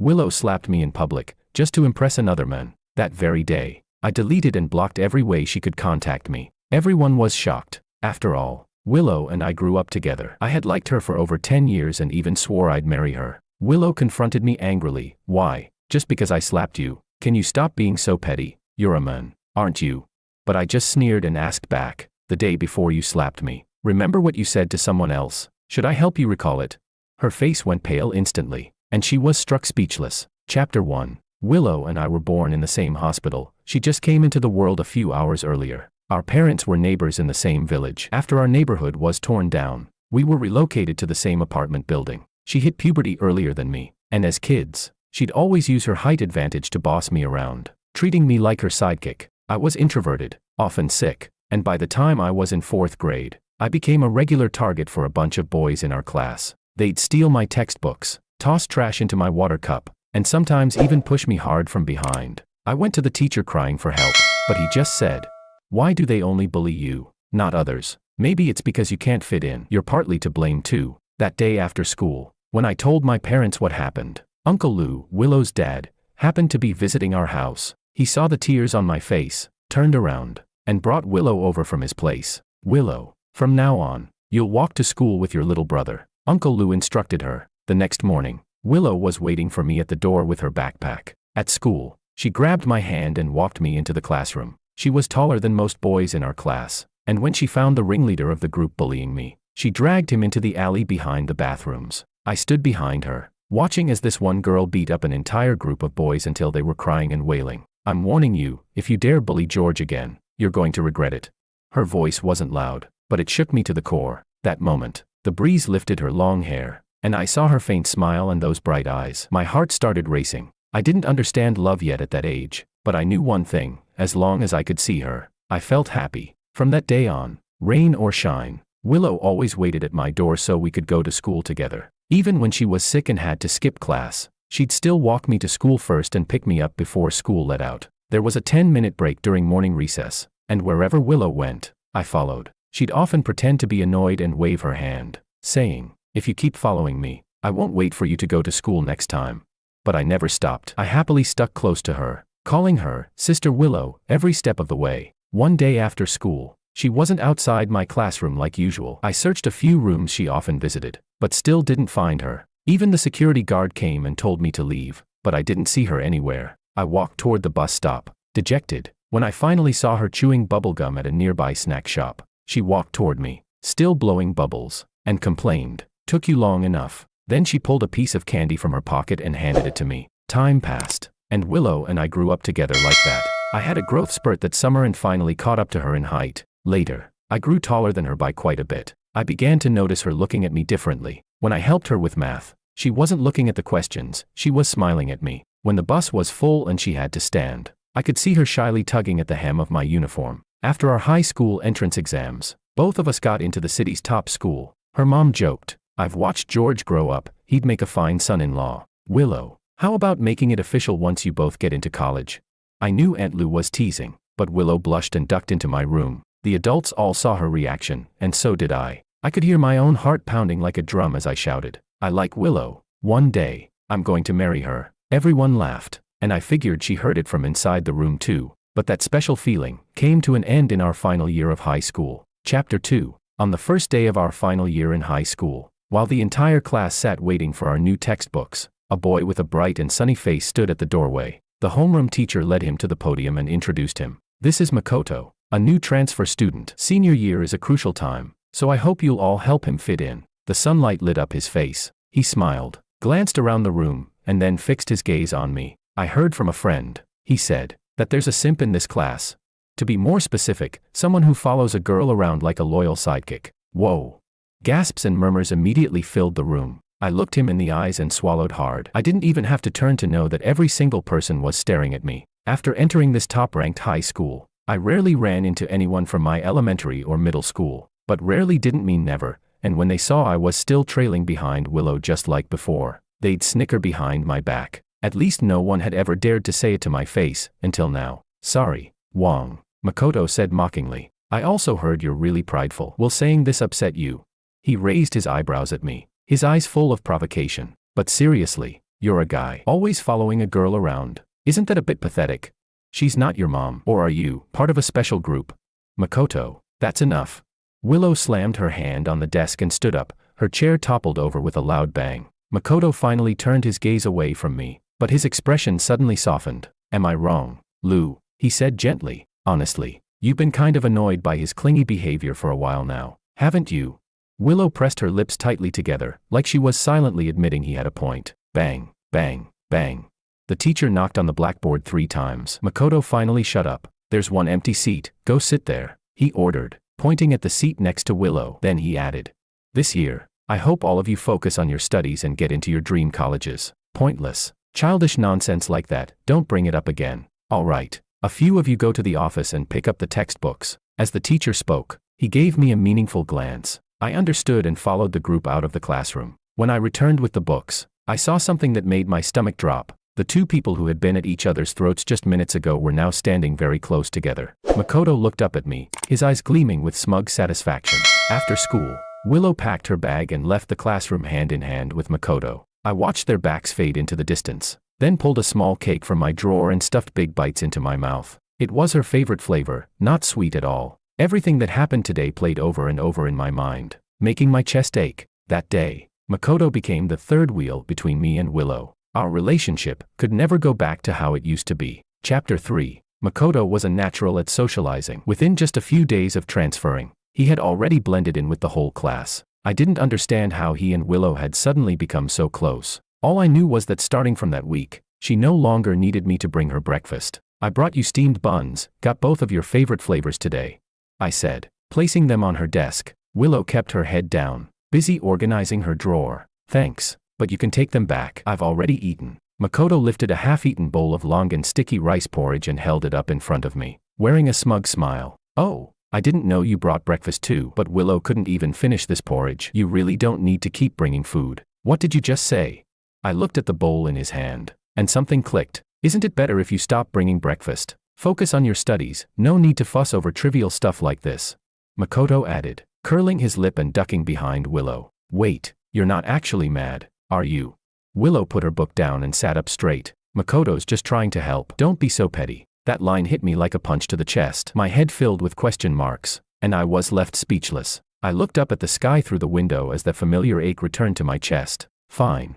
Willow slapped me in public, just to impress another man. That very day, I deleted and blocked every way she could contact me. Everyone was shocked. After all, Willow and I grew up together. I had liked her for over 10 years and even swore I'd marry her. Willow confronted me angrily. Why? Just because I slapped you? Can you stop being so petty? You're a man, aren't you? But I just sneered and asked back. The day before you slapped me, remember what you said to someone else? Should I help you recall it? Her face went pale instantly, and she was struck speechless. Chapter 1. Willow and I were born in the same hospital. She just came into the world a few hours earlier. Our parents were neighbors in the same village. After our neighborhood was torn down, we were relocated to the same apartment building. She hit puberty earlier than me, and as kids, she'd always use her height advantage to boss me around, treating me like her sidekick. I was introverted, often sick, and by the time I was in 4th grade, I became a regular target for a bunch of boys in our class. They'd steal my textbooks, toss trash into my water cup, and sometimes even push me hard from behind. I went to the teacher crying for help, but he just said, "Why do they only bully you, not others? Maybe it's because you can't fit in. You're partly to blame too." That day after school, when I told my parents what happened, Uncle Lou, Willow's dad, happened to be visiting our house. He saw the tears on my face, turned around, and brought Willow over from his place. "Willow, from now on, you'll walk to school with your little brother," Uncle Lou instructed her. The next morning, Willow was waiting for me at the door with her backpack. At school, she grabbed my hand and walked me into the classroom. She was taller than most boys in our class, and when she found the ringleader of the group bullying me, she dragged him into the alley behind the bathrooms. I stood behind her, watching as this one girl beat up an entire group of boys until they were crying and wailing. "I'm warning you, if you dare bully George again, you're going to regret it." Her voice wasn't loud, but it shook me to the core. That moment, the breeze lifted her long hair, and I saw her faint smile and those bright eyes. My heart started racing. I didn't understand love yet at that age, but I knew one thing: as long as I could see her, I felt happy. From that day on, rain or shine, Willow always waited at my door so we could go to school together. Even when she was sick and had to skip class, she'd still walk me to school first and pick me up before school let out. There was a 10-minute break during morning recess, and wherever Willow went, I followed. She'd often pretend to be annoyed and wave her hand, saying, "If you keep following me, I won't wait for you to go to school next time." But I never stopped. I happily stuck close to her, calling her Sister Willow every step of the way. One day after school, she wasn't outside my classroom like usual. I searched a few rooms she often visited, but still didn't find her. Even the security guard came and told me to leave, but I didn't see her anywhere. I walked toward the bus stop, dejected, when I finally saw her chewing bubblegum at a nearby snack shop. She walked toward me, still blowing bubbles, and complained, "Took you long enough." Then she pulled a piece of candy from her pocket and handed it to me. Time passed, and Willow and I grew up together like that. I had a growth spurt that summer and finally caught up to her in height. Later, I grew taller than her by quite a bit. I began to notice her looking at me differently. When I helped her with math, she wasn't looking at the questions, she was smiling at me. When the bus was full and she had to stand, I could see her shyly tugging at the hem of my uniform. After our high school entrance exams, both of us got into the city's top school. Her mom joked, "I've watched George grow up, he'd make a fine son-in-law." "Willow, how about making it official once you both get into college?" I knew Aunt Lou was teasing, but Willow blushed and ducked into my room. The adults all saw her reaction, and so did I. I could hear my own heart pounding like a drum as I shouted, "I like Willow. One day, I'm going to marry her." Everyone laughed, and I figured she heard it from inside the room too. But that special feeling came to an end in our final year of high school. Chapter 2. On the first day of our final year in high school, while the entire class sat waiting for our new textbooks, a boy with a bright and sunny face stood at the doorway. The homeroom teacher led him to the podium and introduced him. "This is Makoto, a new transfer student. Senior year is a crucial time, so I hope you'll all help him fit in." The sunlight lit up his face. He smiled, glanced around the room, and then fixed his gaze on me. "I heard from a friend," he said, "that there's a simp in this class. To be more specific, someone who follows a girl around like a loyal sidekick." Whoa. Gasps and murmurs immediately filled the room. I looked him in the eyes and swallowed hard. I didn't even have to turn to know that every single person was staring at me. After entering this top-ranked high school, I rarely ran into anyone from my elementary or middle school. But rarely didn't mean never, and when they saw I was still trailing behind Willow just like before, they'd snicker behind my back. At least no one had ever dared to say it to my face, until now. "Sorry, Wong," Makoto said mockingly. "I also heard you're really prideful. Will saying this upset you?" He raised his eyebrows at me, his eyes full of provocation. "But seriously, You're a guy always following a girl around. Isn't that a bit pathetic? She's not your mom, or are you part of a special group? Makoto, that's enough. Willow slammed her hand on the desk and stood up. Her chair toppled over with a loud bang. Makoto finally turned his gaze away from me, but his expression suddenly softened. Am I wrong, Lou? He said gently. Honestly, you've been kind of annoyed by his clingy behavior for a while now, haven't you? Willow pressed her lips tightly together, like she was silently admitting he had a point. Bang, bang, bang. The teacher knocked on the blackboard 3 times. Makoto finally shut up. There's one empty seat, go sit there, he ordered, pointing at the seat next to Willow. Then he added, this year, I hope all of you focus on your studies and get into your dream colleges. Pointless, childish nonsense like that, don't bring it up again. All right, a few of you go to the office and pick up the textbooks. As the teacher spoke, he gave me a meaningful glance. I understood and followed the group out of the classroom. When I returned with the books, I saw something that made my stomach drop. The 2 people who had been at each other's throats just minutes ago were now standing very close together. Makoto looked up at me, his eyes gleaming with smug satisfaction. After school, Willow packed her bag and left the classroom hand in hand with Makoto. I watched their backs fade into the distance, then pulled a small cake from my drawer and stuffed big bites into my mouth. It was her favorite flavor, not sweet at all. Everything that happened today played over and over in my mind, making my chest ache. That day, Makoto became the third wheel between me and Willow. Our relationship could never go back to how it used to be. Chapter 3. Makoto was a natural at socializing. Within just a few days of transferring, he had already blended in with the whole class. I didn't understand how he and Willow had suddenly become so close. All I knew was that starting from that week, she no longer needed me to bring her breakfast. I brought you steamed buns, got both of your favorite flavors today, I said, placing them on her desk. Willow kept her head down, busy organizing her drawer. Thanks, but you can take them back. I've already eaten. Makoto lifted a half-eaten bowl of long and sticky rice porridge and held it up in front of me, wearing a smug smile. Oh, I didn't know you brought breakfast too. But Willow couldn't even finish this porridge. You really don't need to keep bringing food. What did you just say? I looked at the bowl in his hand, and something clicked. Isn't it better if you stop bringing breakfast? Focus on your studies, no need to fuss over trivial stuff like this, Makoto added, curling his lip and ducking behind Willow. Wait, you're not actually mad, are you? Willow put her book down and sat up straight. Makoto's just trying to help. Don't be so petty. That line hit me like a punch to the chest. My head filled with question marks, and I was left speechless. I looked up at the sky through the window as that familiar ache returned to my chest. Fine,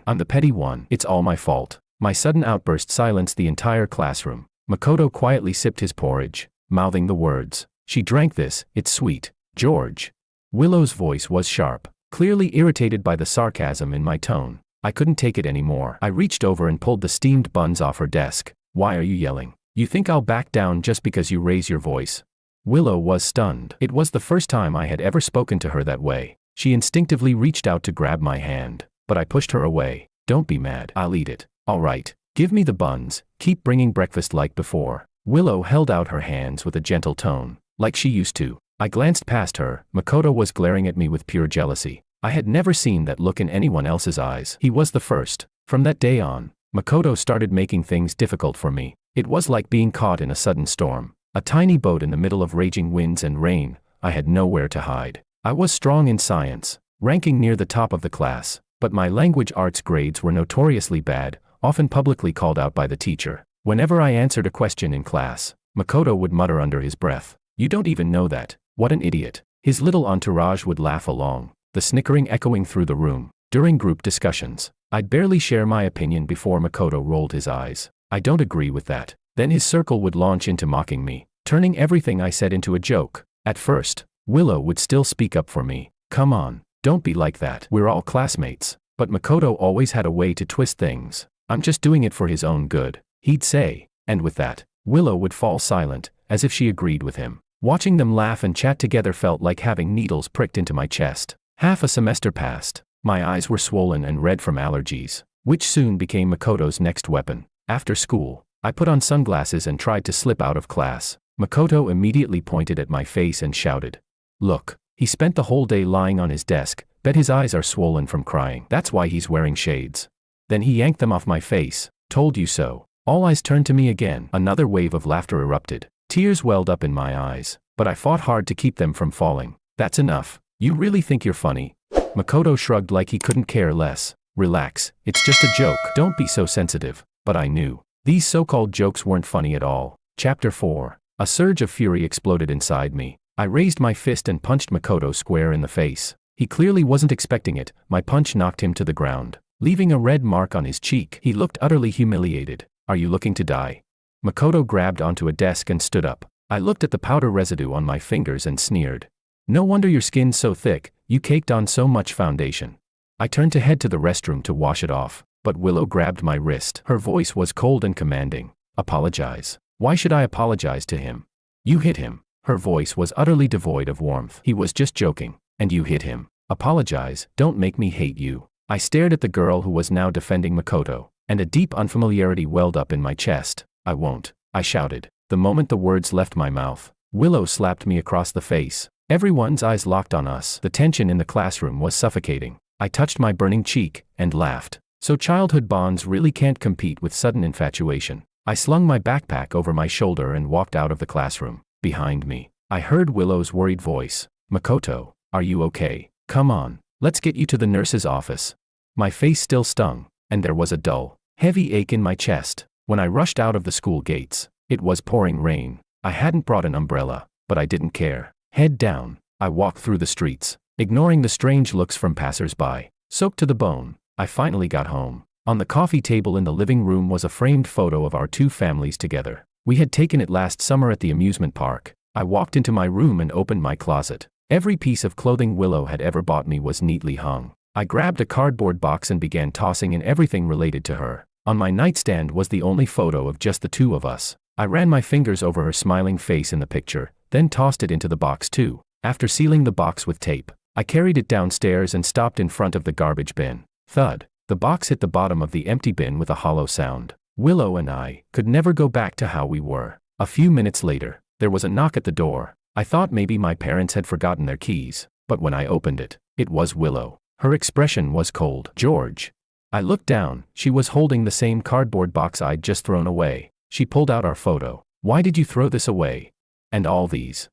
I'm the petty one. It's all my fault. My sudden outburst silenced the entire classroom. Makoto quietly sipped his porridge, mouthing the words. She drank this, it's sweet. George. Willow's voice was sharp, clearly irritated by the sarcasm in my tone. I couldn't take it anymore. I reached over and pulled the steamed buns off her desk. Why are you yelling? You think I'll back down just because you raise your voice? Willow was stunned. It was the first time I had ever spoken to her that way. She instinctively reached out to grab my hand, but I pushed her away. Don't be mad. I'll eat it. All right, give me the buns. Keep bringing breakfast like before. Willow held out her hands with a gentle tone, like she used to. I glanced past her. Makoto was glaring at me with pure jealousy. I had never seen that look in anyone else's eyes. He was the first. From that day on, Makoto started making things difficult for me. It was like being caught in a sudden storm. A tiny boat in the middle of raging winds and rain. I had nowhere to hide. I was strong in science, ranking near the top of the class, but my language arts grades were notoriously bad, often publicly called out by the teacher. Whenever I answered a question in class, Makoto would mutter under his breath, "You don't even know that. What an idiot." His little entourage would laugh along, the snickering echoing through the room. During group discussions, I'd barely share my opinion before Makoto rolled his eyes. I don't agree with that. Then his circle would launch into mocking me, turning everything I said into a joke. At first, Willow would still speak up for me. Come on, don't be like that. We're all classmates. But Makoto always had a way to twist things. I'm just doing it for his own good, he'd say. And with that, Willow would fall silent, as if she agreed with him. Watching them laugh and chat together felt like having needles pricked into my chest. Half a semester passed. My eyes were swollen and red from allergies, which soon became Makoto's next weapon. After school, I put on sunglasses and tried to slip out of class. Makoto immediately pointed at my face and shouted, "Look, he spent the whole day lying on his desk. Bet his eyes are swollen from crying. That's why he's wearing shades." Then he yanked them off my face. "Told you so." All eyes turned to me again. Another wave of laughter erupted. Tears welled up in my eyes, but I fought hard to keep them from falling. "That's enough. You really think you're funny?" Makoto shrugged like he couldn't care less. Relax, it's just a joke. Don't be so sensitive. But I knew. These so-called jokes weren't funny at all. Chapter 4. A surge of fury exploded inside me. I raised my fist and punched Makoto square in the face. He clearly wasn't expecting it. My punch knocked him to the ground, leaving a red mark on his cheek. He looked utterly humiliated. Are you looking to die? Makoto grabbed onto a desk and stood up. I looked at the powder residue on my fingers and sneered. No wonder your skin's so thick, you caked on so much foundation. I turned to head to the restroom to wash it off, but Willow grabbed my wrist. Her voice was cold and commanding. Apologize. Why should I apologize to him? You hit him. Her voice was utterly devoid of warmth. He was just joking. And you hit him. Apologize, don't make me hate you. I stared at the girl who was now defending Makoto, and a deep unfamiliarity welled up in my chest. I won't, I shouted. The moment the words left my mouth, Willow slapped me across the face. Everyone's eyes locked on us. The tension in the classroom was suffocating. I touched my burning cheek and laughed. So childhood bonds really can't compete with sudden infatuation. I slung my backpack over my shoulder and walked out of the classroom. Behind me, I heard Willow's worried voice. Makoto, are you okay? Come on, let's get you to the nurse's office. My face still stung, and there was a dull, heavy ache in my chest. When I rushed out of the school gates, it was pouring rain. I hadn't brought an umbrella, but I didn't care. Head down, I walked through the streets, ignoring the strange looks from passers-by. Soaked to the bone, I finally got home. On the coffee table in the living room was a framed photo of our two families together. We had taken it last summer at the amusement park. I walked into my room and opened my closet. Every piece of clothing Willow had ever bought me was neatly hung. I grabbed a cardboard box and began tossing in everything related to her. On my nightstand was the only photo of just the two of us. I ran my fingers over her smiling face in the picture, then tossed it into the box too. After sealing the box with tape, I carried it downstairs and stopped in front of the garbage bin. Thud. The box hit the bottom of the empty bin with a hollow sound. Willow and I could never go back to how we were. A few minutes later, there was a knock at the door. I thought maybe my parents had forgotten their keys, but when I opened it, it was Willow. Her expression was cold. George. I looked down. She was holding the same cardboard box I'd just thrown away. She pulled out our photo. Why did you throw this away? And all these?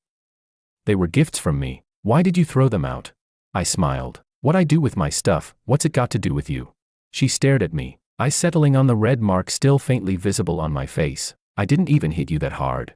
They were gifts from me. Why did you throw them out? I smiled. What I do with my stuff, what's it got to do with you? She stared at me, eyes settling on the red mark still faintly visible on my face. I didn't even hit you that hard.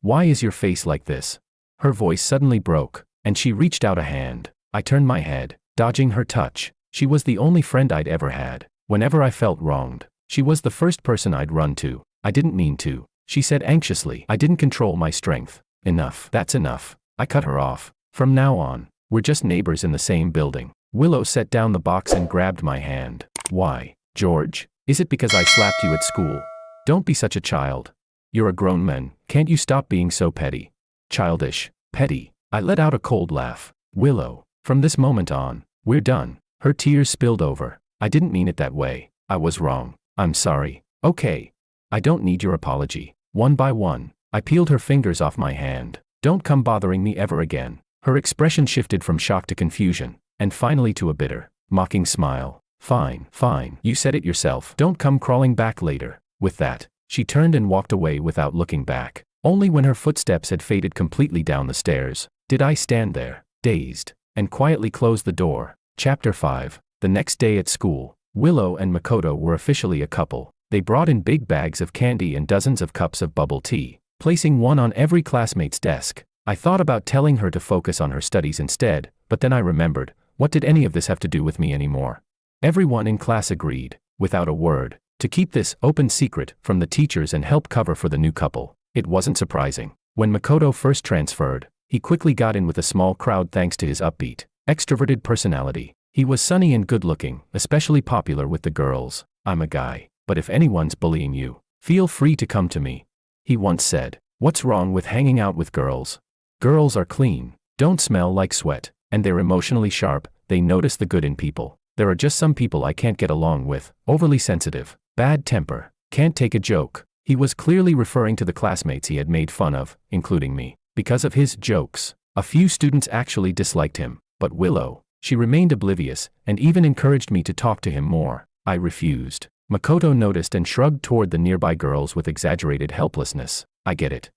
Why is your face like this? Her voice suddenly broke, and she reached out a hand. I turned my head, dodging her touch. She was the only friend I'd ever had. Whenever I felt wronged, she was the first person I'd run to. I didn't mean to, she said anxiously. I didn't control my strength. Enough. That's enough. I cut her off. From now on, we're just neighbors in the same building. Willow set down the box and grabbed my hand. Why, George? Is it because I slapped you at school? Don't be such a child. You're a grown man, can't you stop being so petty? Childish. Petty. I let out a cold laugh. Willow, from this moment on, we're done. Her tears spilled over. I didn't mean it that way. I was wrong. I'm sorry. Okay. I don't need your apology. One by one, I peeled her fingers off my hand. Don't come bothering me ever again. Her expression shifted from shock to confusion, and finally to a bitter, mocking smile. Fine, fine. You said it yourself. Don't come crawling back later. With that, she turned and walked away without looking back. Only when her footsteps had faded completely down the stairs did I stand there, dazed, and quietly close the door. Chapter 5. The next day at school, Willow and Makoto were officially a couple. They brought in big bags of candy and dozens of cups of bubble tea, placing one on every classmate's desk. I thought about telling her to focus on her studies instead, but then I remembered, what did any of this have to do with me anymore? Everyone in class agreed, without a word, to keep this open secret from the teachers and help cover for the new couple. It wasn't surprising. When Makoto first transferred, he quickly got in with a small crowd thanks to his upbeat, extroverted personality. He was sunny and good-looking, especially popular with the girls. I'm a guy, but if anyone's bullying you, feel free to come to me. He once said, what's wrong with hanging out with girls? Girls are clean, don't smell like sweat, and they're emotionally sharp. They notice the good in people. There are just some people I can't get along with, overly sensitive, bad temper, can't take a joke. He was clearly referring to the classmates he had made fun of, including me. Because of his jokes, a few students actually disliked him, but Willow, she remained oblivious, and even encouraged me to talk to him more. I refused. Makoto noticed and shrugged toward the nearby girls with exaggerated helplessness. I get it.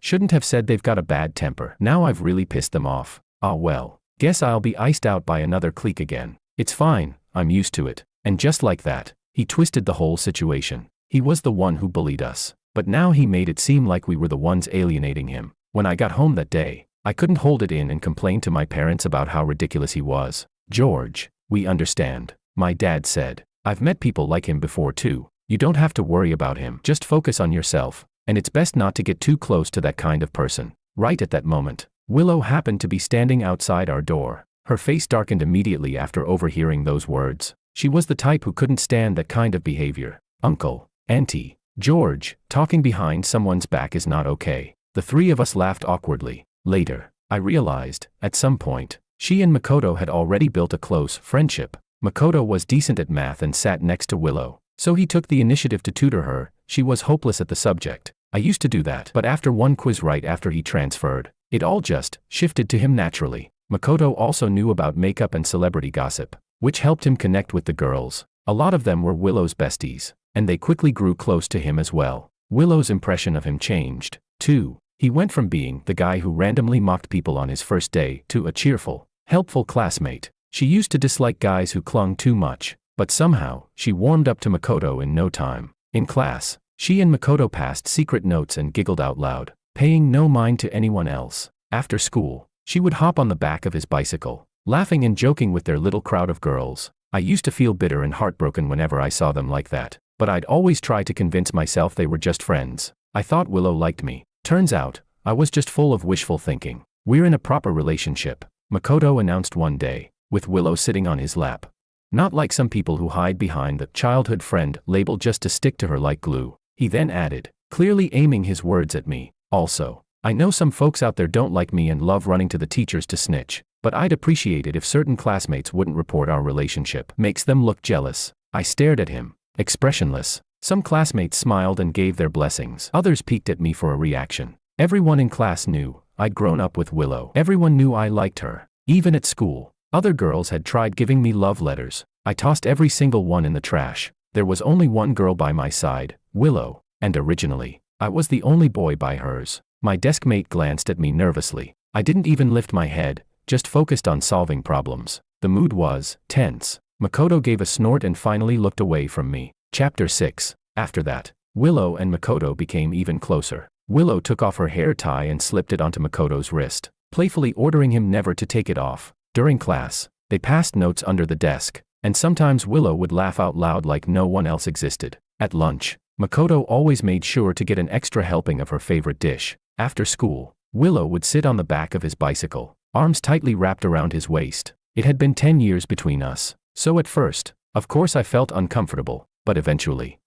Shouldn't have said they've got a bad temper. Now I've really pissed them off. Ah well, guess I'll be iced out by another clique again. It's fine, I'm used to it. And just like that, he twisted the whole situation. He was the one who bullied us. But now he made it seem like we were the ones alienating him. When I got home that day, I couldn't hold it in and complain to my parents about how ridiculous he was. George, we understand, my dad said. I've met people like him before too. You don't have to worry about him. Just focus on yourself. And it's best not to get too close to that kind of person. Right at that moment, Willow happened to be standing outside our door. Her face darkened immediately after overhearing those words. She was the type who couldn't stand that kind of behavior. Uncle, Auntie, George, talking behind someone's back is not okay. The three of us laughed awkwardly. Later, I realized, at some point, she and Makoto had already built a close friendship. Makoto was decent at math and sat next to Willow, so he took the initiative to tutor her. She was hopeless at the subject. I used to do that, but after one quiz right after he transferred, it all just shifted to him naturally. Makoto also knew about makeup and celebrity gossip, which helped him connect with the girls. A lot of them were Willow's besties, and they quickly grew close to him as well. Willow's impression of him changed, too. He went from being the guy who randomly mocked people on his first day to a cheerful, helpful classmate. She used to dislike guys who clung too much, but somehow, she warmed up to Makoto in no time. In class, she and Makoto passed secret notes and giggled out loud, paying no mind to anyone else. After school, she would hop on the back of his bicycle, laughing and joking with their little crowd of girls. I used to feel bitter and heartbroken whenever I saw them like that, but I'd always try to convince myself they were just friends. I thought Willow liked me. Turns out, I was just full of wishful thinking. We're in a proper relationship, Makoto announced one day, with Willow sitting on his lap. Not like some people who hide behind the childhood friend label just to stick to her like glue. He then added, clearly aiming his words at me. Also, I know some folks out there don't like me and love running to the teachers to snitch, but I'd appreciate it if certain classmates wouldn't report our relationship. Makes them look jealous. I stared at him, expressionless. Some classmates smiled and gave their blessings. Others peeked at me for a reaction. Everyone in class knew I'd grown up with Willow. Everyone knew I liked her. Even at school, other girls had tried giving me love letters. I tossed every single one in the trash. There was only one girl by my side, Willow, and originally, I was the only boy by hers. My desk mate glanced at me nervously. I didn't even lift my head, just focused on solving problems. The mood was tense. Makoto gave a snort and finally looked away from me. Chapter 6. After that, Willow and Makoto became even closer. Willow took off her hair tie and slipped it onto Makoto's wrist, playfully ordering him never to take it off. During class, they passed notes under the desk, and sometimes Willow would laugh out loud like no one else existed. At lunch, Makoto always made sure to get an extra helping of her favorite dish. After school, Willow would sit on the back of his bicycle, arms tightly wrapped around his waist. It had been 10 years between us, so at first, of course I felt uncomfortable, but eventually,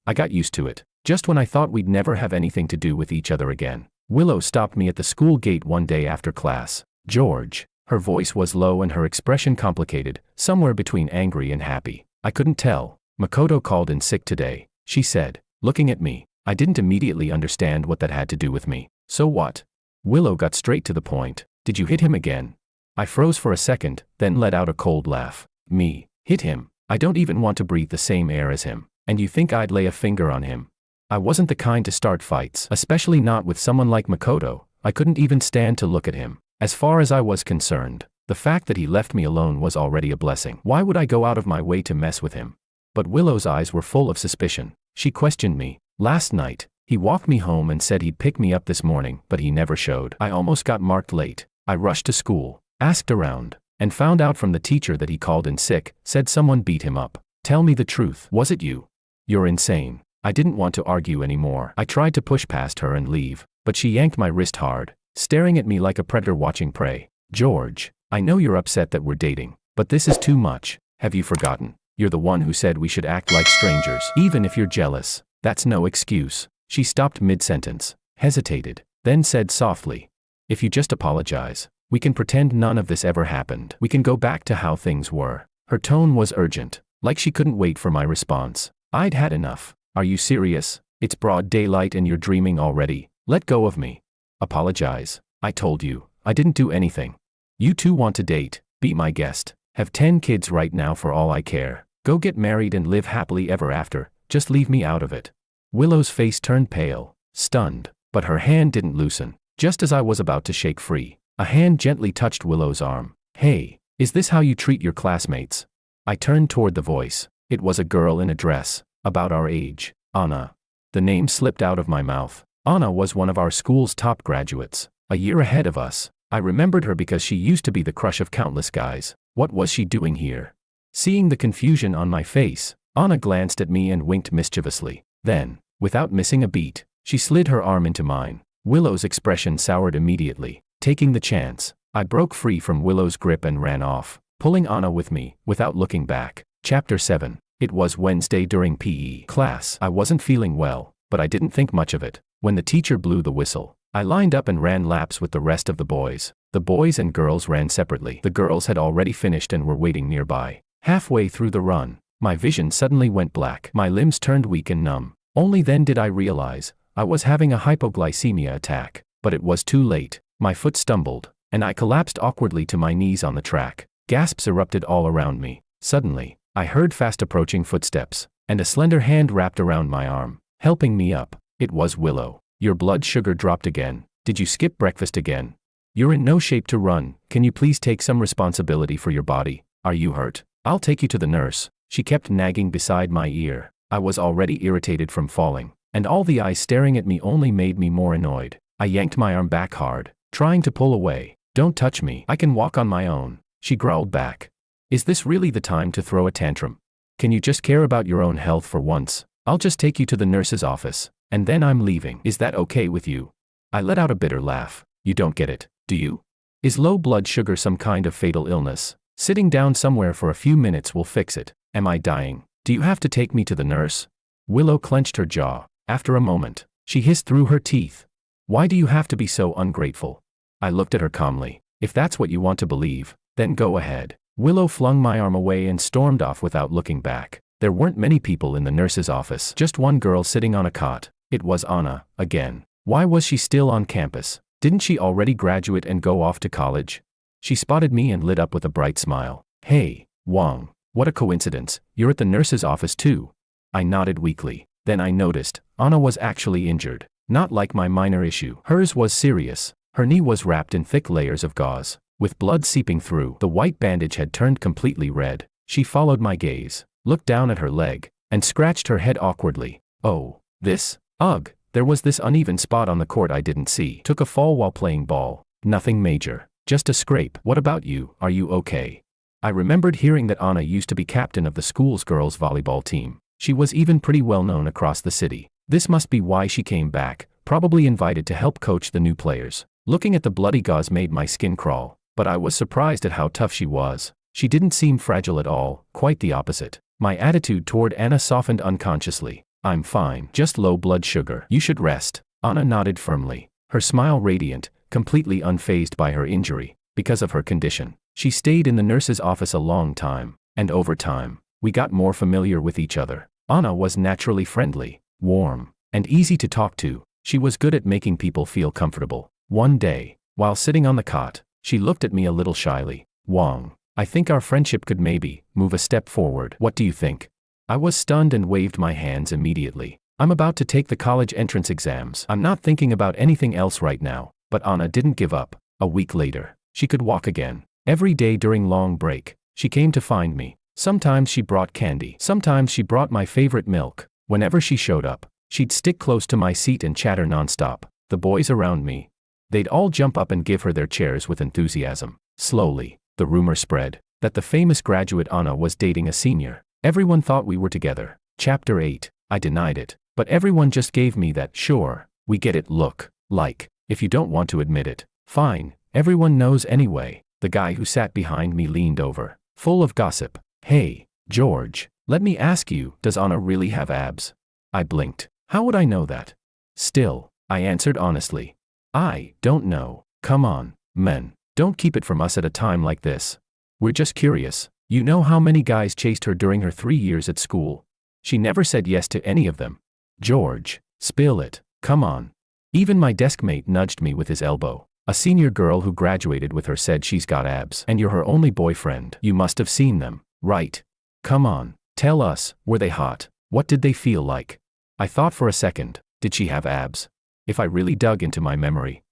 I got used to it. Just when I thought we'd never have anything to do with each other again, Willow stopped me at the school gate one day after class. George. Her voice was low and her expression complicated, somewhere between angry and happy. I couldn't tell. Makoto called in sick today, she said, looking at me. I didn't immediately understand what that had to do with me. So what? Willow got straight to the point. Did you hit him again? I froze for a second, then let out a cold laugh. Me? Hit him? I don't even want to breathe the same air as him. And you think I'd lay a finger on him? I wasn't the kind to start fights, especially not with someone like Makoto. I couldn't even stand to look at him. As far as I was concerned, the fact that he left me alone was already a blessing. Why would I go out of my way to mess with him? But Willow's eyes were full of suspicion. She questioned me. Last night, he walked me home and said he'd pick me up this morning, but he never showed. I almost got marked late. I rushed to school, asked around, and found out from the teacher that he called in sick, said someone beat him up. Tell me the truth. Was it you? You're insane. I didn't want to argue anymore. I tried to push past her and leave, but she yanked my wrist hard, staring at me like a predator watching prey. George, I know you're upset that we're dating, but this is too much. Have you forgotten? You're the one who said we should act like strangers. Even if you're jealous, that's no excuse. She stopped mid-sentence, hesitated, then said softly, if you just apologize, we can pretend none of this ever happened. We can go back to how things were. Her tone was urgent, like she couldn't wait for my response. I'd had enough. Are you serious? It's broad daylight and you're dreaming already. Let go of me. Apologize. I told you, I didn't do anything. You two want to date, be my guest. Have 10 kids right now for all I care. Go get married and live happily ever after. Just leave me out of it. Willow's face turned pale, stunned, but her hand didn't loosen. Just as I was about to shake free, a hand gently touched Willow's arm. Hey, Is this how you treat your classmates? I turned toward the voice. It was a girl in a dress, about our age, Anna. The name slipped out of my mouth. Anna was one of our school's top graduates, a year ahead of us. I remembered her because she used to be the crush of countless guys. What was she doing here? Seeing the confusion on my face, Anna glanced at me and winked mischievously. Then, without missing a beat, she slid her arm into mine. Willow's expression soured immediately. Taking the chance, I broke free from Willow's grip and ran off, pulling Anna with me, without looking back. Chapter 7. It was Wednesday during PE class. I wasn't feeling well, but I didn't think much of it. When the teacher blew the whistle, I lined up and ran laps with the rest of the boys. The boys and girls ran separately. The girls had already finished and were waiting nearby. Halfway through the run, my vision suddenly went black. My limbs turned weak and numb. Only then did I realize I was having a hypoglycemia attack. But it was too late. My foot stumbled, and I collapsed awkwardly to my knees on the track. Gasps erupted all around me. Suddenly, I heard fast approaching footsteps, and a slender hand wrapped around my arm, helping me up. It was Willow. Your blood sugar dropped again. Did you skip breakfast again? You're in no shape to run. Can you please take some responsibility for your body? Are you hurt? I'll take you to the nurse. She kept nagging beside my ear. I was already irritated from falling, and all the eyes staring at me only made me more annoyed. I yanked my arm back hard, trying to pull away. Don't touch me. I can walk on my own. She growled back. Is this really the time to throw a tantrum? Can you just care about your own health for once? I'll just take you to the nurse's office, and then I'm leaving. Is that okay with you? I let out a bitter laugh. You don't get it, do you? Is low blood sugar some kind of fatal illness? Sitting down somewhere for a few minutes will fix it. Am I dying? Do you have to take me to the nurse? Willow clenched her jaw. After a moment, she hissed through her teeth. Why do you have to be so ungrateful? I looked at her calmly. If that's what you want to believe, then go ahead. Willow flung my arm away and stormed off without looking back. There weren't many people in the nurse's office. Just one girl sitting on a cot. It was Anna, again. Why was she still on campus? Didn't she already graduate and go off to college? She spotted me and lit up with a bright smile. Hey, Wang, what a coincidence, you're at the nurse's office too. I nodded weakly. Then I noticed, Anna was actually injured. Not like my minor issue. Hers was serious. Her knee was wrapped in thick layers of gauze, with blood seeping through. The white bandage had turned completely red. She followed my gaze, looked down at her leg, and scratched her head awkwardly. Oh, this? Ugh, there was this uneven spot on the court I didn't see. Took a fall while playing ball. Nothing major. Just a scrape. What about you? Are you okay? I remembered hearing that Anna used to be captain of the school's girls' volleyball team. She was even pretty well known across the city. This must be why she came back, probably invited to help coach the new players. Looking at the bloody gauze made my skin crawl, but I was surprised at how tough she was. She didn't seem fragile at all, quite the opposite. My attitude toward Anna softened unconsciously. I'm fine, just low blood sugar. You should rest. Anna nodded firmly, her smile radiant, completely unfazed by her injury. Because of her condition, she stayed in the nurse's office a long time, and over time, we got more familiar with each other. Anna was naturally friendly, warm, and easy to talk to. She was good at making people feel comfortable. One day, while sitting on the cot, she looked at me a little shyly. Wang, I think our friendship could maybe move a step forward. What do you think? I was stunned and waved my hands immediately. I'm about to take the college entrance exams. I'm not thinking about anything else right now. But Anna didn't give up. A week later, she could walk again. Every day during long break, she came to find me. Sometimes she brought candy. Sometimes she brought my favorite milk. Whenever she showed up, she'd stick close to my seat and chatter nonstop. The boys around me, they'd all jump up and give her their chairs with enthusiasm. Slowly, the rumor spread that the famous graduate Anna was dating a senior. Everyone thought we were together. Chapter 8. I denied it, but everyone just gave me that sure, we get it look. Like, if you don't want to admit it, fine, everyone knows anyway. The guy who sat behind me leaned over, full of gossip. Hey, George, let me ask you, does Anna really have abs? I blinked. How would I know that? Still, I answered honestly. I don't know. Come on, men, don't keep it from us at a time like this. We're just curious. You know how many guys chased her during her 3 years at school? She never said yes to any of them. George, spill it. Come on. Even my desk mate nudged me with his elbow. A senior girl who graduated with her said she's got abs. And you're her only boyfriend. You must have seen them, right? Come on. Tell us, were they hot? What did they feel like? I thought for a second, did she have abs? If I really dug into my memory,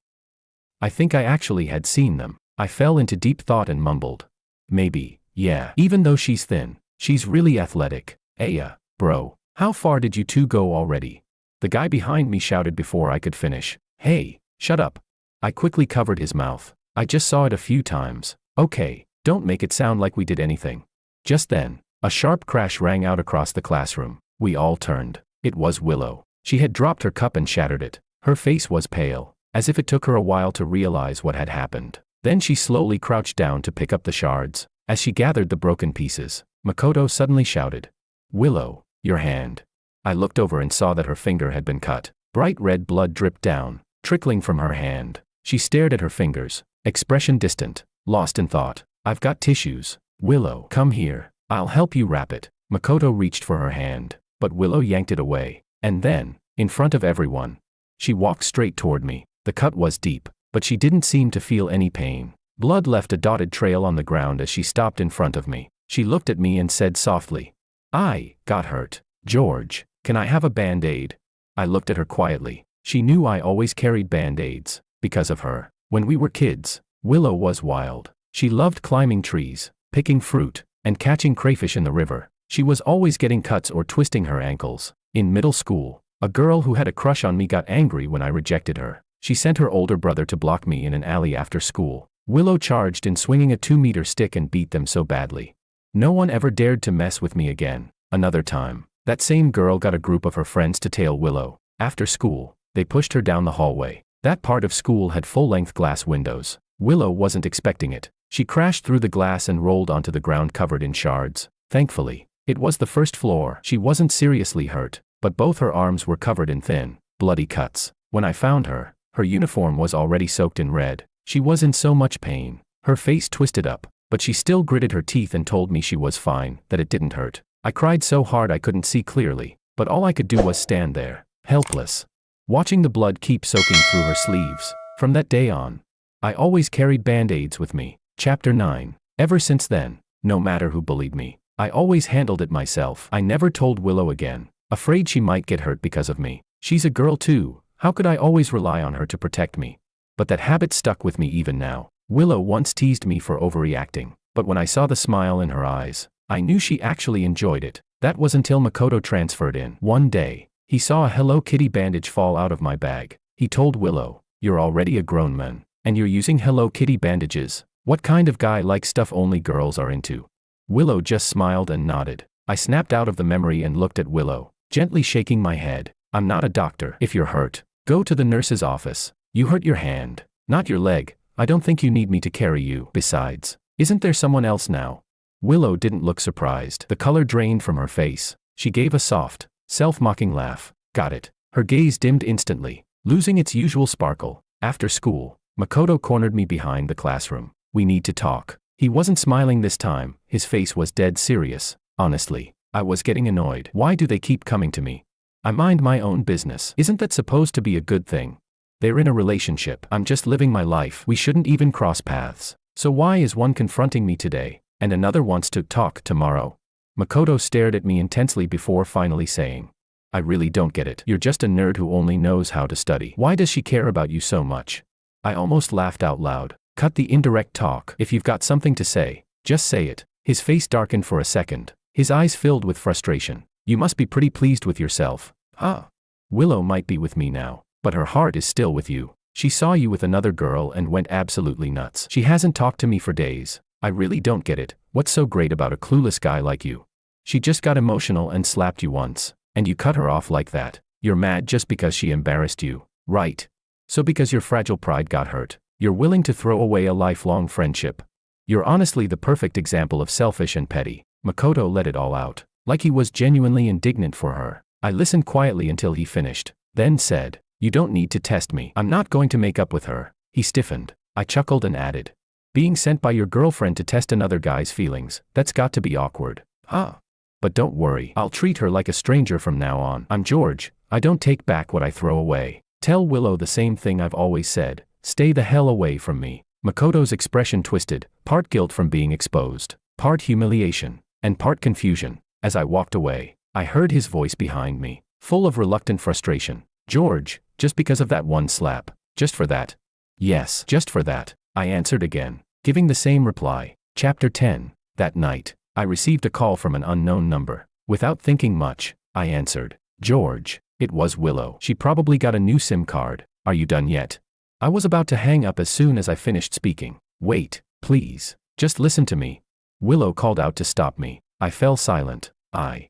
I think I actually had seen them. I fell into deep thought and mumbled. Maybe, yeah. Even though she's thin, she's really athletic. Aya, bro, how far did you two go already? The guy behind me shouted before I could finish. Hey, shut up. I quickly covered his mouth. I just saw it a few times. Okay, don't make it sound like we did anything. Just then, a sharp crash rang out across the classroom. We all turned. It was Willow. She had dropped her cup and shattered it. Her face was pale, as if it took her a while to realize what had happened. Then she slowly crouched down to pick up the shards. As she gathered the broken pieces, Makoto suddenly shouted, "Willow, your hand." I looked over and saw that her finger had been cut. Bright red blood dripped down, trickling from her hand. She stared at her fingers, expression distant, lost in thought. "I've got tissues. Willow, come here. I'll help you wrap it." Makoto reached for her hand, but Willow yanked it away. And then, in front of everyone, she walked straight toward me. The cut was deep, but she didn't seem to feel any pain. Blood left a dotted trail on the ground as she stopped in front of me. She looked at me and said softly, "I got hurt. George, can I have a Band-Aid?" I looked at her quietly. She knew I always carried Band-Aids, because of her. When we were kids, Willow was wild. She loved climbing trees, picking fruit, and catching crayfish in the river. She was always getting cuts or twisting her ankles. In middle school, a girl who had a crush on me got angry when I rejected her. She sent her older brother to block me in an alley after school. Willow charged in swinging a 2-meter stick and beat them so badly. No one ever dared to mess with me again. Another time, that same girl got a group of her friends to tail Willow. After school, they pushed her down the hallway. That part of school had full-length glass windows. Willow wasn't expecting it. She crashed through the glass and rolled onto the ground covered in shards. Thankfully, it was the first floor. She wasn't seriously hurt, but both her arms were covered in thin, bloody cuts. When I found her, her uniform was already soaked in red. She was in so much pain. Her face twisted up, but she still gritted her teeth and told me she was fine, that it didn't hurt. I cried so hard I couldn't see clearly, but all I could do was stand there, helpless, watching the blood keep soaking through her sleeves. From that day on, I always carried Band-Aids with me. Chapter 9. Ever since then, no matter who bullied me, I always handled it myself. I never told Willow again, afraid she might get hurt because of me. She's a girl too. How could I always rely on her to protect me? But that habit stuck with me even now. Willow once teased me for overreacting, but when I saw the smile in her eyes, I knew she actually enjoyed it. That was until Makoto transferred in. One day, he saw a Hello Kitty bandage fall out of my bag. He told Willow, "You're already a grown man, and you're using Hello Kitty bandages. What kind of guy likes stuff only girls are into?" Willow just smiled and nodded. I snapped out of the memory and looked at Willow, gently shaking my head. "I'm not a doctor. If you're hurt, go to the nurse's office. You hurt your hand, not your leg. I don't think you need me to carry you. Besides, isn't there someone else now?" Willow didn't look surprised. The color drained from her face. She gave a soft, self-mocking laugh. "Got it." Her gaze dimmed instantly, losing its usual sparkle. After school, Makoto cornered me behind the classroom. "We need to talk." He wasn't smiling this time. His face was dead serious. Honestly, I was getting annoyed. Why do they keep coming to me? I mind my own business. Isn't that supposed to be a good thing? They're in a relationship. I'm just living my life. We shouldn't even cross paths. So why is one confronting me today, and another wants to talk tomorrow? Makoto stared at me intensely before finally saying, "I really don't get it. You're just a nerd who only knows how to study. Why does she care about you so much?" I almost laughed out loud. "Cut the indirect talk. If you've got something to say, just say it." His face darkened for a second. His eyes filled with frustration. "You must be pretty pleased with yourself, huh? Willow might be with me now, but her heart is still with you. She saw you with another girl and went absolutely nuts. She hasn't talked to me for days. I really don't get it. What's so great about a clueless guy like you? She just got emotional and slapped you once, and you cut her off like that. You're mad just because she embarrassed you, right? So because your fragile pride got hurt, you're willing to throw away a lifelong friendship. You're honestly the perfect example of selfish and petty." Makoto let it all out, like he was genuinely indignant for her. I listened quietly until he finished, then said, "You don't need to test me. I'm not going to make up with her." He stiffened. I chuckled and added, "Being sent by your girlfriend to test another guy's feelings, that's got to be awkward, huh? But don't worry, I'll treat her like a stranger from now on. I'm George. I don't take back what I throw away." Tell Willow the same thing I've always said. Stay the hell away from me. Makoto's expression twisted, part guilt from being exposed, part humiliation, and part confusion. As I walked away, I heard his voice behind me, full of reluctant frustration. "George, just because of that one slap, just for that?" "Yes, just for that," I answered again, giving the same reply. Chapter 10. That night, I received a call from an unknown number. Without thinking much, I answered. George. It was Willow. She probably got a new SIM card. Are you done yet? I was about to hang up as soon as I finished speaking. Wait, please. Just listen to me. Willow called out to stop me. I fell silent. I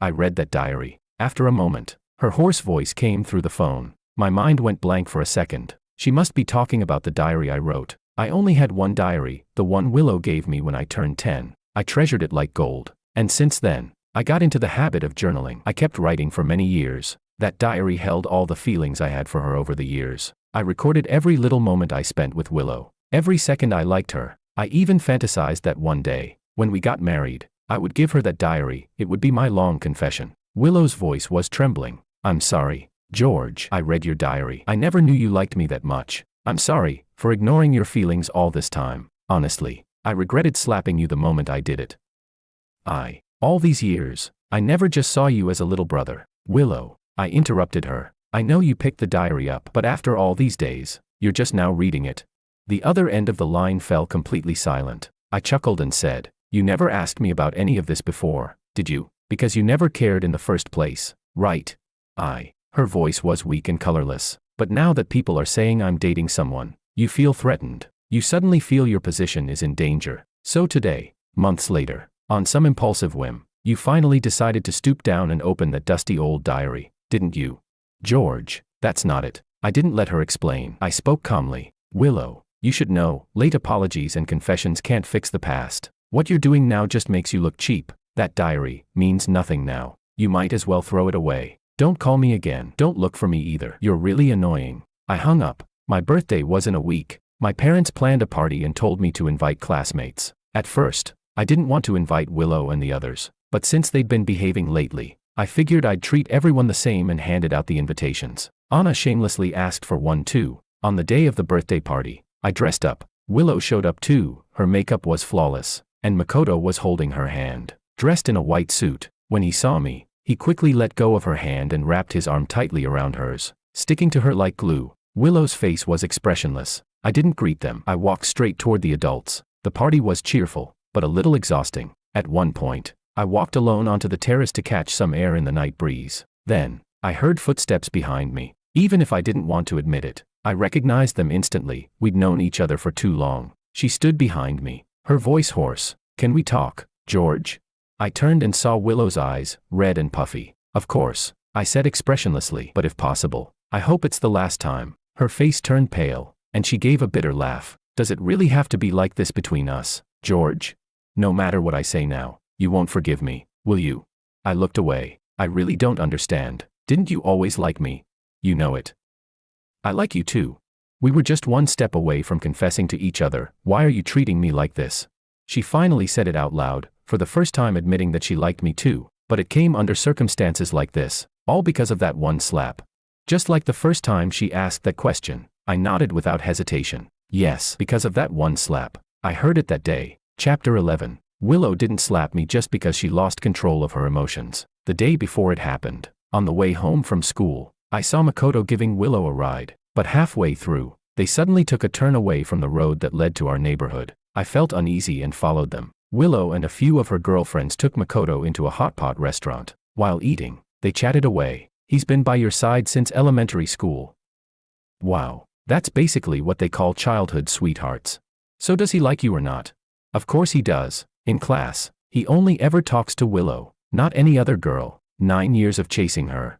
read that diary. After a moment, her hoarse voice came through the phone. My mind went blank for a second. She must be talking about the diary I wrote. I only had one diary, the one Willow gave me when I turned 10. I treasured it like gold. And since then, I got into the habit of journaling. I kept writing for many years. That diary held all the feelings I had for her over the years. I recorded every little moment I spent with Willow. Every second I liked her. I even fantasized that one day, when we got married, I would give her that diary. It would be my long confession. Willow's voice was trembling. I'm sorry, George. I read your diary. I never knew you liked me that much. I'm sorry for ignoring your feelings all this time. Honestly, I regretted slapping you the moment I did it. All these years, I never just saw you as a little brother. Willow. I interrupted her. I know you picked the diary up, but after all these days, you're just now reading it. The other end of the line fell completely silent. I chuckled and said, you never asked me about any of this before, did you? Because you never cared in the first place, right? Her voice was weak and colorless. But now that people are saying I'm dating someone, you feel threatened. You suddenly feel your position is in danger. So today, months later, on some impulsive whim, you finally decided to stoop down and open that dusty old diary, didn't you? George, that's not it. I didn't let her explain. I spoke calmly. Willow, you should know, late apologies and confessions can't fix the past. What you're doing now just makes you look cheap. That diary means nothing now. You might as well throw it away. Don't call me again. Don't look for me either. You're really annoying. I hung up. My birthday was in a week. My parents planned a party and told me to invite classmates. At first, I didn't want to invite Willow and the others, but since they'd been behaving lately, I figured I'd treat everyone the same and handed out the invitations. Anna shamelessly asked for one too. On the day of the birthday party, I dressed up. Willow showed up too. Her makeup was flawless, and Makoto was holding her hand, dressed in a white suit. When he saw me, he quickly let go of her hand and wrapped his arm tightly around hers, sticking to her like glue. Willow's face was expressionless. I didn't greet them. I walked straight toward the adults. The party was cheerful, but a little exhausting. At one point, I walked alone onto the terrace to catch some air in the night breeze. Then, I heard footsteps behind me. Even if I didn't want to admit it, I recognized them instantly. We'd known each other for too long. She stood behind me, her voice hoarse. Can we talk, George? I turned and saw Willow's eyes, red and puffy. Of course, I said expressionlessly, but if possible, I hope it's the last time. Her face turned pale, and she gave a bitter laugh. Does it really have to be like this between us, George? No matter what I say now, you won't forgive me, will you? I looked away. I really don't understand. Didn't you always like me? You know it. I like you too. We were just one step away from confessing to each other. Why are you treating me like this? She finally said it out loud, for the first time admitting that she liked me too, but it came under circumstances like this, all because of that one slap. Just like the first time she asked that question, I nodded without hesitation. Yes, because of that one slap. I heard it that day. Chapter 11. Willow didn't slap me just because she lost control of her emotions. The day before it happened, on the way home from school, I saw Makoto giving Willow a ride, but halfway through, they suddenly took a turn away from the road that led to our neighborhood. I felt uneasy and followed them. Willow and a few of her girlfriends took Makoto into a hot pot restaurant. While eating, they chatted away. He's been by your side since elementary school. Wow, that's basically what they call childhood sweethearts. So does he like you or not? Of course he does. In class, he only ever talks to Willow, not any other girl. 9 years of chasing her.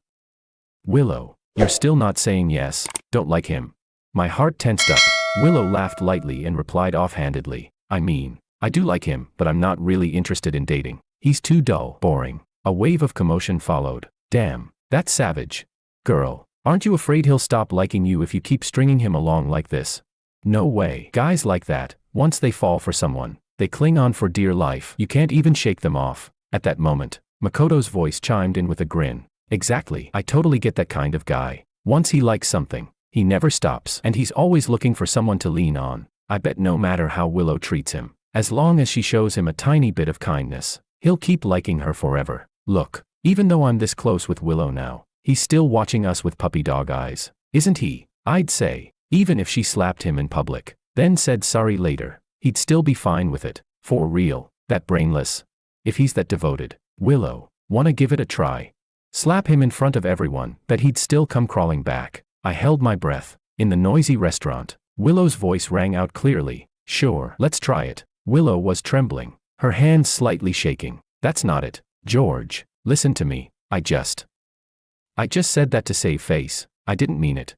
Willow, you're still not saying yes, don't like him. My heart tensed up. Willow laughed lightly and replied offhandedly, I mean, I do like him, but I'm not really interested in dating. He's too dull, boring. A wave of commotion followed. Damn, that's savage. Girl, aren't you afraid he'll stop liking you if you keep stringing him along like this? No way. Guys like that, once they fall for someone, they cling on for dear life. You can't even shake them off. At that moment, Makoto's voice chimed in with a grin. Exactly. I totally get that kind of guy. Once he likes something, he never stops, and he's always looking for someone to lean on. I bet no matter how Willow treats him, as long as she shows him a tiny bit of kindness, he'll keep liking her forever. Look, even though I'm this close with Willow now, he's still watching us with puppy dog eyes, isn't he? I'd say, even if she slapped him in public, then said sorry later, he'd still be fine with it. For real, that brainless. If he's that devoted, Willow, wanna give it a try? Slap him in front of everyone, that he'd still come crawling back. I held my breath. In the noisy restaurant, Willow's voice rang out clearly. Sure, let's try it. Willow was trembling, her hands slightly shaking. That's not it, George. Listen to me. I just said that to save face. I didn't mean it.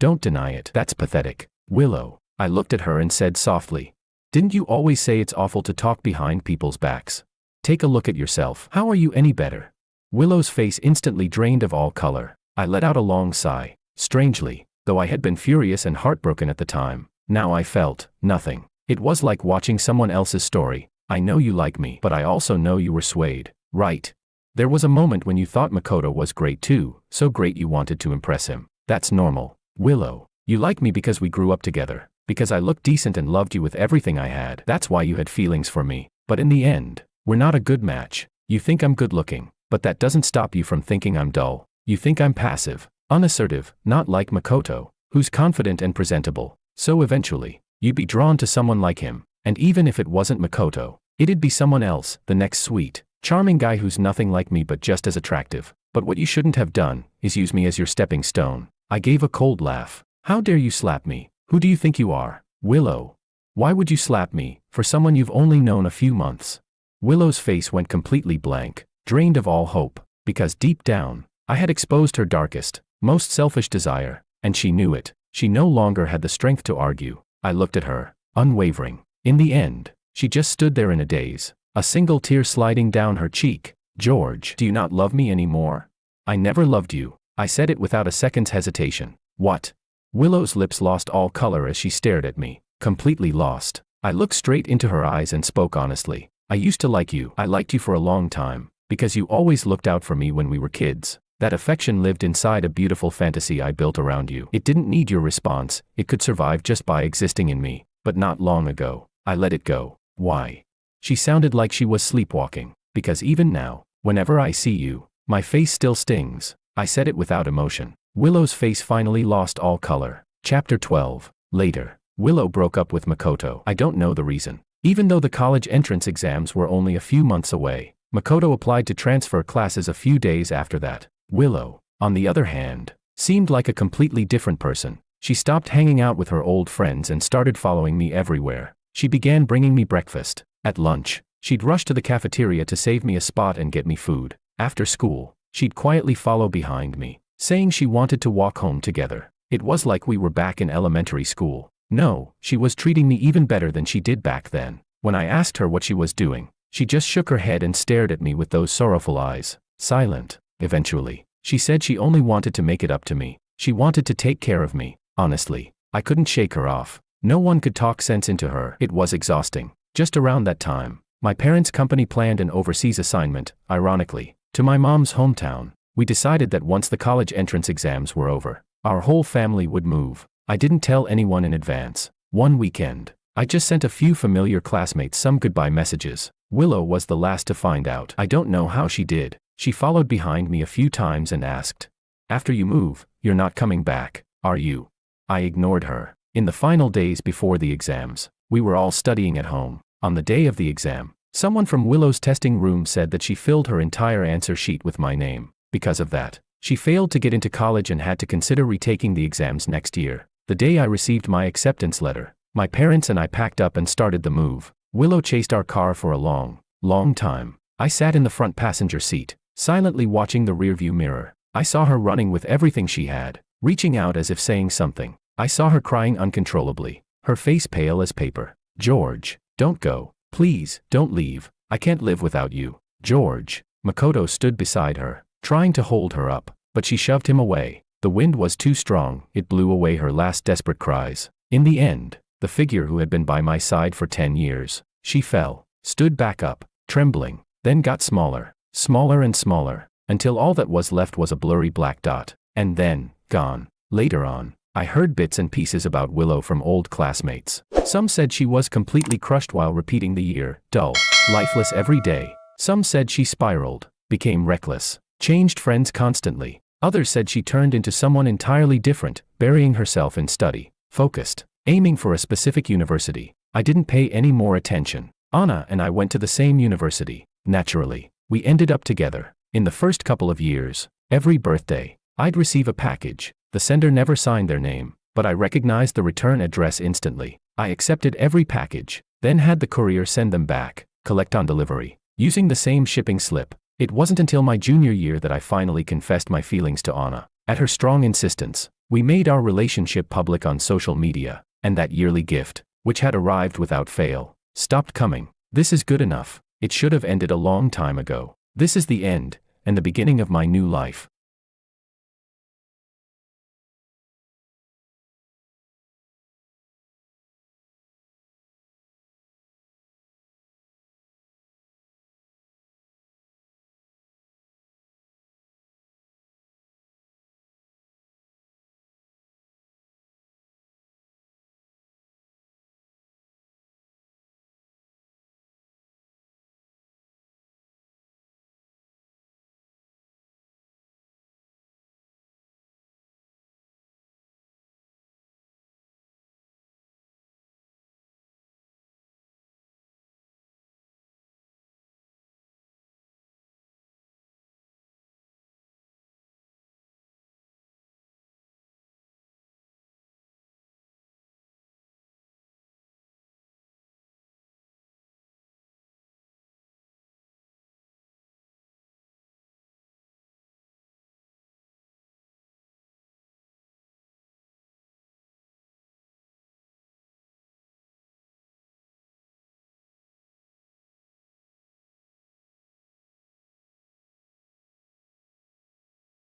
Don't deny it. That's pathetic. Willow. I looked at her and said softly. Didn't you always say it's awful to talk behind people's backs? Take a look at yourself. How are you any better? Willow's face instantly drained of all color. I let out a long sigh. Strangely, though I had been furious and heartbroken at the time, now I felt nothing. It was like watching someone else's story. I know you like me, but I also know you were swayed, right? There was a moment when you thought Makoto was great too, so great you wanted to impress him. That's normal. Willow, you like me because we grew up together, because I looked decent and loved you with everything I had. That's why you had feelings for me. But in the end, we're not a good match. You think I'm good looking, but that doesn't stop you from thinking I'm dull. You think I'm passive, unassertive, not like Makoto, who's confident and presentable. So eventually, you'd be drawn to someone like him, and even if it wasn't Makoto, it'd be someone else, the next sweet, charming guy who's nothing like me but just as attractive. But what you shouldn't have done is use me as your stepping stone. I gave a cold laugh. How dare you slap me? Who do you think you are? Willow. Why would you slap me, for someone you've only known a few months? Willow's face went completely blank, drained of all hope, because deep down, I had exposed her darkest, most selfish desire, and she knew it. She no longer had the strength to argue. I looked at her, unwavering. In the end, she just stood there in a daze, a single tear sliding down her cheek. George, do you not love me anymore? I never loved you. I said it without a second's hesitation. What? Willow's lips lost all color as she stared at me, completely lost. I looked straight into her eyes and spoke honestly. I used to like you. I liked you for a long time, because you always looked out for me when we were kids. That affection lived inside a beautiful fantasy I built around you. It didn't need your response, it could survive just by existing in me. But not long ago, I let it go. Why? She sounded like she was sleepwalking, because even now, whenever I see you, my face still stings. I said it without emotion. Willow's face finally lost all color. Chapter 12. Later, Willow broke up with Makoto. I don't know the reason. Even though the college entrance exams were only a few months away, Makoto applied to transfer classes a few days after that. Willow, on the other hand, seemed like a completely different person. She stopped hanging out with her old friends and started following me everywhere. She began bringing me breakfast. At lunch, she'd rush to the cafeteria to save me a spot and get me food. After school, she'd quietly follow behind me, saying she wanted to walk home together. It was like we were back in elementary school. No, she was treating me even better than she did back then. When I asked her what she was doing, she just shook her head and stared at me with those sorrowful eyes, silent. Eventually, she said she only wanted to make it up to me. She wanted to take care of me. Honestly, I couldn't shake her off. No one could talk sense into her. It was exhausting. Just around that time, my parents' company planned an overseas assignment, ironically, to my mom's hometown. We decided that once the college entrance exams were over, our whole family would move. I didn't tell anyone in advance. One weekend, I just sent a few familiar classmates some goodbye messages. Willow was the last to find out. I don't know how she did. She followed behind me a few times and asked, "After you move, you're not coming back, are you?" I ignored her. In the final days before the exams, we were all studying at home. On the day of the exam, someone from Willow's testing room said that she filled her entire answer sheet with my name. Because of that, she failed to get into college and had to consider retaking the exams next year. The day I received my acceptance letter, my parents and I packed up and started the move. Willow chased our car for a long time. I sat in the front passenger seat, silently watching the rearview mirror. I saw her running with everything she had, reaching out as if saying something. I saw her crying uncontrollably, her face pale as paper. "George, don't go. Please, don't leave. I can't live without you. George." Makoto stood beside her, trying to hold her up, but she shoved him away. The wind was too strong, it blew away her last desperate cries. In the end, the figure who had been by my side for 10 years, she fell, stood back up, trembling, then got smaller and smaller, until all that was left was a blurry black dot, and then, gone. Later on, I heard bits and pieces about Willow from old classmates. Some said she was completely crushed while repeating the year, dull, lifeless every day. Some said she spiraled, became reckless, changed friends constantly. Others said she turned into someone entirely different, burying herself in study, focused, aiming for a specific university. I didn't pay any more attention. Anna and I went to the same university. Naturally, we ended up together. In the first couple of years, every birthday, I'd receive a package. The sender never signed their name, but I recognized the return address instantly. I accepted every package, then had the courier send them back, collect on delivery, using the same shipping slip. It wasn't until my junior year that I finally confessed my feelings to Anna. At her strong insistence, we made our relationship public on social media, and that yearly gift, which had arrived without fail, stopped coming. This is good enough. It should have ended a long time ago. This is the end, and the beginning of my new life.